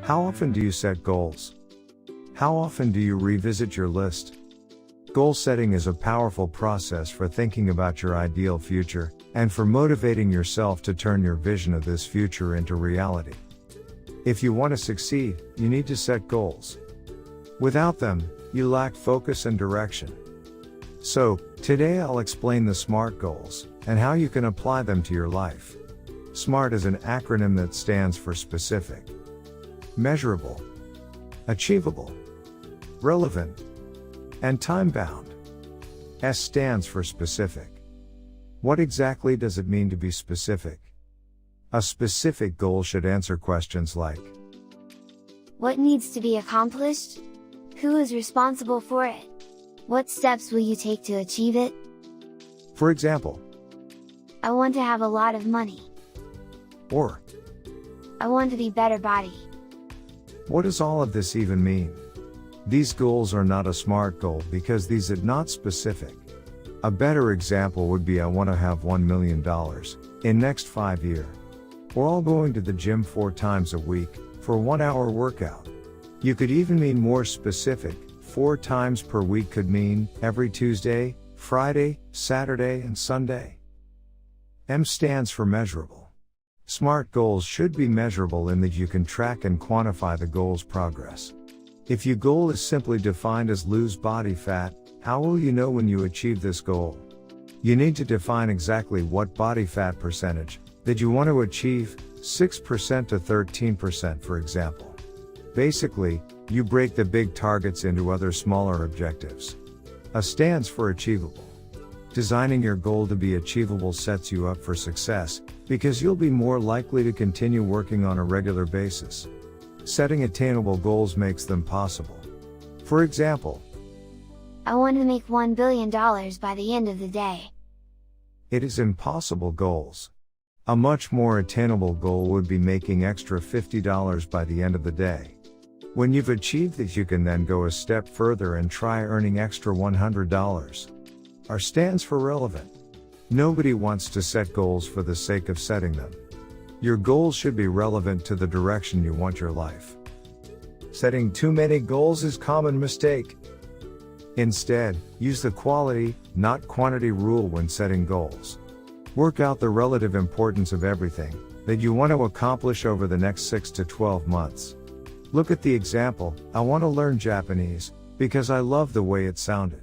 How often do you set goals? How often do you revisit your list? Goal setting is a powerful process for thinking about your ideal future, and for motivating yourself to turn your vision of this future into reality. If you want to succeed, you need to set goals. Without them, you lack focus and direction. So, today I'll explain the SMART goals, and how you can apply them to your life. SMART is an acronym that stands for specific, measurable, achievable, relevant, and time-bound. S stands for specific. What exactly does it mean to be specific? A specific goal should answer questions like: what needs to be accomplished? Who is responsible for it? What steps will you take to achieve it? For example, I want to have a lot of money. Or, I want to be better body. what does all of this even mean? These goals are not a SMART goal because these are not specific. A better example would be: I want to have $1 million in next 5 years. Or all going to the gym 4 times a week for 1 hour workout. You could even mean more specific. 4 times per week could mean every Tuesday, Friday, Saturday, and Sunday. M stands for measurable. SMART goals should be measurable in that you can track and quantify the goal's progress. If your goal is simply defined as lose body fat, how will you know when you achieve this goal? You need to define exactly what body fat percentage that you want to achieve, 6% to 13% for example. Basically, you break the big targets into other smaller objectives. A stands for achievable. Designing your goal to be achievable sets you up for success, because you'll be more likely to continue working on a regular basis. Setting attainable goals makes them possible. For example, I want to make $1 billion by the end of the day. It is impossible goals. A much more attainable goal would be making extra $50 by the end of the day. When you've achieved that, you can then go a step further and try earning extra $100. R stands for relevant. Nobody wants to set goals for the sake of setting them. Your goals should be relevant to the direction you want your life. Setting too many goals is a common mistake. Instead, use the quality, not quantity rule when setting goals. Work out the relative importance of everything that you want to accomplish over the next 6 to 12 months. Look at the example: I want to learn Japanese because I love the way it sounded.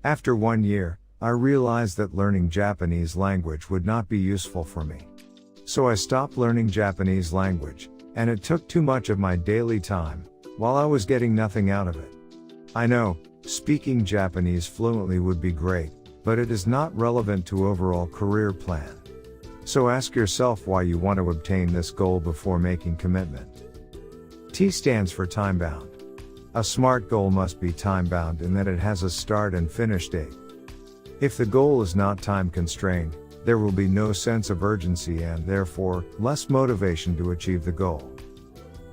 After 1 year, I realized that learning Japanese language would not be useful for me. So I stopped learning Japanese language, and it took too much of my daily time, while I was getting nothing out of it. I know, speaking Japanese fluently would be great, but it is not relevant to overall career plan. So ask yourself why you want to obtain this goal before making commitment. T stands for time-bound. A SMART goal must be time-bound in that it has a start and finish date. If the goal is not time-constrained, there will be no sense of urgency and, therefore, less motivation to achieve the goal.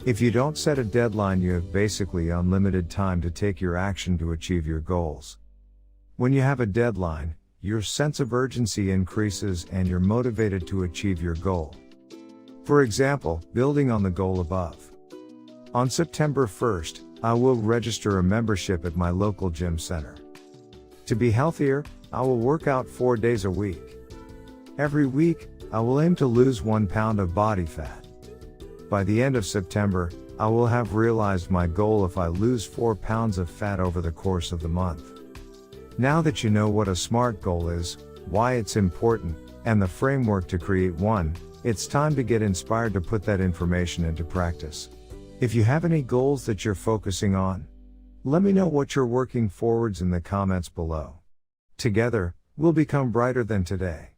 If you don't set a deadline, you have basically unlimited time to take your action to achieve your goals. When you have a deadline, your sense of urgency increases and you're motivated to achieve your goal. For example, building on the goal above. On September 1st, I will register a membership at my local gym center. To be healthier, I will work out 4 days a week. Every week, I will aim to lose 1 pound of body fat. By the end of September, I will have realized my goal if I lose 4 pounds of fat over the course of the month. Now that you know what a SMART goal is, why it's important, and the framework to create one, it's time to get inspired to put that information into practice. If you have any goals that you're focusing on, let me know what you're working towards in the comments below. Together, we'll become brighter than today.